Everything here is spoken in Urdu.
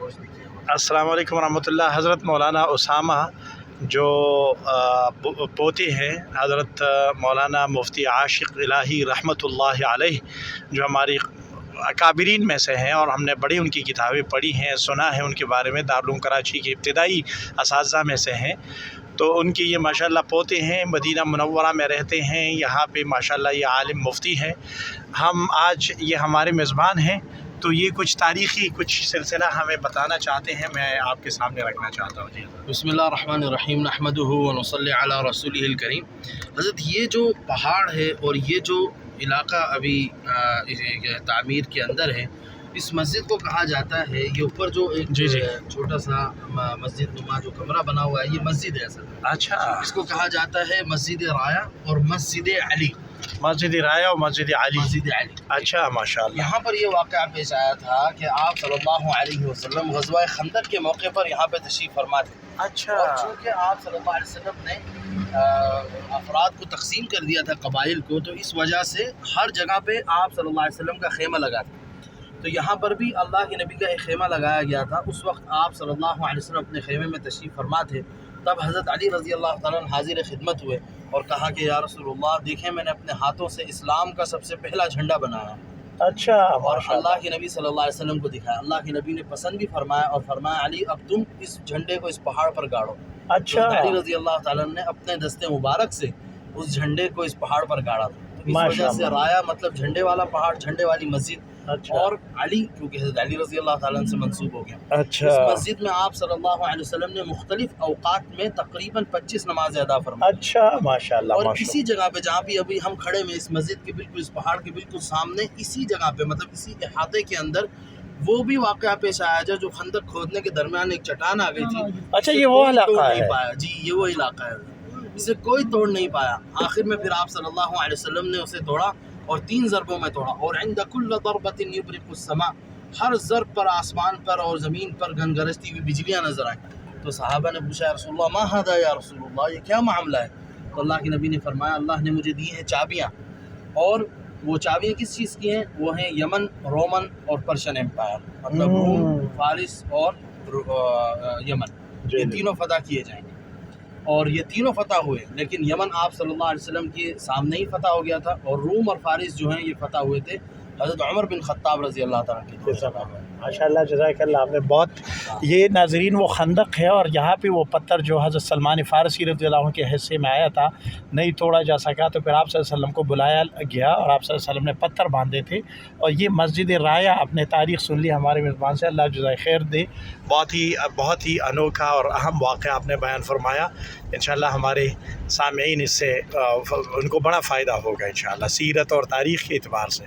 روشنی کی۔ السلام علیکم ورحمۃ اللہ۔ حضرت مولانا اسامہ جو پوتے ہیں حضرت مولانا مفتی عاشق الہی رحمۃ اللہ علیہ، جو ہماری اکابرین میں سے ہیں اور ہم نے بڑی ان کی کتابیں پڑھی ہیں، سنا ہے ان کے بارے میں، دارالعلوم کراچی کے ابتدائی اساتذہ میں سے ہیں، تو ان کے یہ ماشاءاللہ پوتے ہیں، مدینہ منورہ میں رہتے ہیں، یہاں پہ ماشاءاللہ یہ عالم مفتی ہیں۔ ہم آج یہ ہمارے میزبان ہیں، تو یہ کچھ تاریخی کچھ سلسلہ ہمیں بتانا چاہتے ہیں، میں آپ کے سامنے رکھنا چاہتا ہوں۔ جی بسم اللہ الرحمن الرحیم، نحمدہ ونصلی علی رسولہ الکریم۔ حضرت یہ جو پہاڑ ہے اور یہ جو علاقہ ابھی تعمیر کے اندر ہے، اس مسجد کو کہا جاتا ہے، یہ اوپر جو ایک چھوٹا سا مسجد نما جو کمرہ بنا ہوا ہے، یہ مسجد ہے اصل میں۔ اچھا، اس کو کہا جاتا ہے مسجد رایا اور مسجد علی۔ مسجد رایا اور مسجد علی۔ مسجد علی، اچھا ماشاءاللہ۔ یہاں پر یہ واقعہ پیش آیا تھا کہ آپ صلی اللہ علیہ وسلم غزوہ خندق کے موقع پر یہاں پہ تشریف فرما تھے۔ اچھا، اور چونکہ آپ صلی اللہ علیہ وسلم نے افراد کو تقسیم کر دیا تھا قبائل کو، تو اس وجہ سے ہر جگہ پہ آپ صلی اللہ علیہ وسلم کا خیمہ لگا تھا۔ تو یہاں پر بھی اللہ کے نبی کا ایک خیمہ لگایا گیا تھا۔ اس وقت آپ صلی اللہ علیہ وسلم اپنے خیمے میں تشریف فرما تھے، تب حضرت علی رضی اللہ تعالیٰ عنہ حاضر خدمت ہوئے اور کہا کہ یا رسول اللہ، دیکھیں میں نے اپنے ہاتھوں سے اسلام کا سب سے پہلا جھنڈا بنایا اچھا، اور اللہ کے نبی صلی اللہ علیہ وسلم کو دکھایا۔ اللہ کے نبی نے پسند بھی فرمایا اور فرمایا علی اب تم اس جھنڈے کو اس پہاڑ پر گاڑو۔ اچھا، تو علی رضی اللہ تعالیٰ عنہ نے اپنے دستے مبارک سے اس جھنڈے کو اس پہاڑ پر گاڑا تھا۔ تو اس وجہ سے رایا مطلب جھنڈے والا پہاڑ، جھنڈے والی مسجد، اور علی کیونکہ حضرت علی رضی اللہ تعالیٰ عنہ سے منسوب ہو گیا۔ اچھا، اس مسجد میں آپ صلی اللہ علیہ وسلم نے مختلف اوقات میں تقریباً 25 نمازیں ادا فرمائی۔ اچھا ماشاءاللہ، اور ماشاءاللہ۔ اسی جگہ پہ جہاں بھی ابھی ہم کھڑے ہیں، اس مسجد کے بالکل اس پہاڑ کے بالکل سامنے، اسی جگہ پہ مطلب اسی احاطے کے اندر وہ بھی واقعہ پیش آیا جو خندق کھودنے کے درمیان ایک چٹان آ گئی تھی۔ اچھا، یہ وہ علاقہ ہے؟ جی، یہ وہ علاقہ ہے، اسے کوئی توڑ نہیں پایا۔ آخر میں پھر آپ صلی اللہ علیہ وسلم نے اسے توڑا اور 3 ضربوں میں توڑا۔ اور عند کل ضربۃ یبرق السماء، ہر ضرب پر آسمان پر اور زمین پر گنگرجتی ہوئی بجلیاں نظر آئیں۔ تو صحابہ نے پوچھا یا رسول اللہ ما ھذا یا رسول اللہ، یہ کیا معاملہ ہے؟ تو اللہ کے نبی نے فرمایا اللہ نے مجھے دی ہیں چابیاں، اور وہ چابیاں کس چیز کی ہیں؟ وہ ہیں یمن، رومن اور پرشین امپائر، مطلب روم، فارس اور یمن، یہ تینوں فتح کیے جائیں گے۔ اور یہ تینوں فتح ہوئے، لیکن یمن آپ صلی اللہ علیہ وسلم کے سامنے ہی فتح ہو گیا تھا، اور روم اور فارس جو ہیں یہ فتح ہوئے تھے حضرت عمر بن خطاب رضی اللہ تعالیٰ کے دور۔ ماشاءاللہ، جزاک اللہ، آپ نے بہت، یہ ناظرین وہ خندق ہے، اور یہاں پہ وہ پتھر جو حضرت سلمان فارسی رضی اللہ عنہ کے حصے میں آیا تھا نہیں توڑا جا سکا، تو پھر آپ صلی اللہ علیہ وسلم کو بلایا گیا اور آپ صلی اللہ علیہ وسلم نے پتھر باندھے تھے۔ اور یہ مسجد رایا، اپنے تاریخ سن لی ہمارے میزبان سے، اللہ جزائے خیر دے، بہت ہی انوکھا اور اہم واقعہ آپ نے بیان فرمایا۔ انشاءاللہ ہمارے سامعین اس سے ان کو بڑا فائدہ ہوگا انشاءاللہ، سیرت اور تاریخ کے اعتبار سے۔